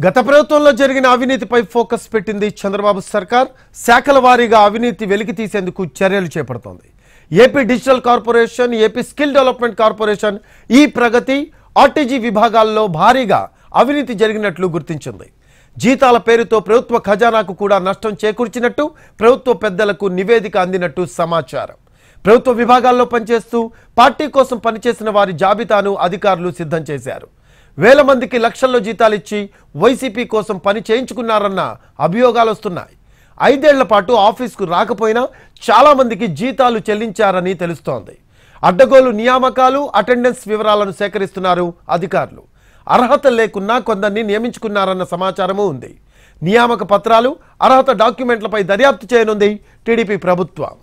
గత ప్రభుత్వంలో జరిగిన అవినీతిపై ఫోకస్ పెట్టింది చంద్రబాబు సర్కార్. శాఖల వారీగా అవినీతి వెలికి తీసేందుకు చర్యలు చేపడుతోంది. AP digital corporation, AP skill development corporation, ఈ ప్రగతి, ఆర్టీజీ విభాగాల్లో భారీగా అవినీతి జరిగినట్లు గుర్తించింది. జీతాల పేరుతో ప్రభుత్వ ఖజానాకు కూడా నష్టం చేకూర్చినట్టు ప్రభుత్వ పెద్దలకు నివేదిక అందినట్టు సమాచారం. ప్రభుత్వ విభాగాల్లో పనిచేస్తూ పార్టీ కోసం పనిచేసిన వారి జాబితాను అధికారులు సిద్ధం చేశారు. వేల మందికి లక్షల్లో జీతాలు ఇచ్చి వైసీపీ కోసం పని చేయించుకున్నారన్న అభియోగాలు వస్తున్నాయి. 5 ఏళ్ల పాటు ఆఫీస్కు రాకపోయినా చాలా మందికి జీతాలు చెల్లించారని తెలుస్తోంది. అడ్డగోలు నియామకాలు, అటెండెన్స్ వివరాలను సేకరిస్తున్నారు అధికారులు. అర్హత లేకున్నా కొందరిని నియమించుకున్నారన్న సమాచారమూ ఉంది. నియామక పత్రాలు, అర్హత డాక్యుమెంట్లపై దర్యాప్తు చేయనుంది టీడీపీ ప్రభుత్వం.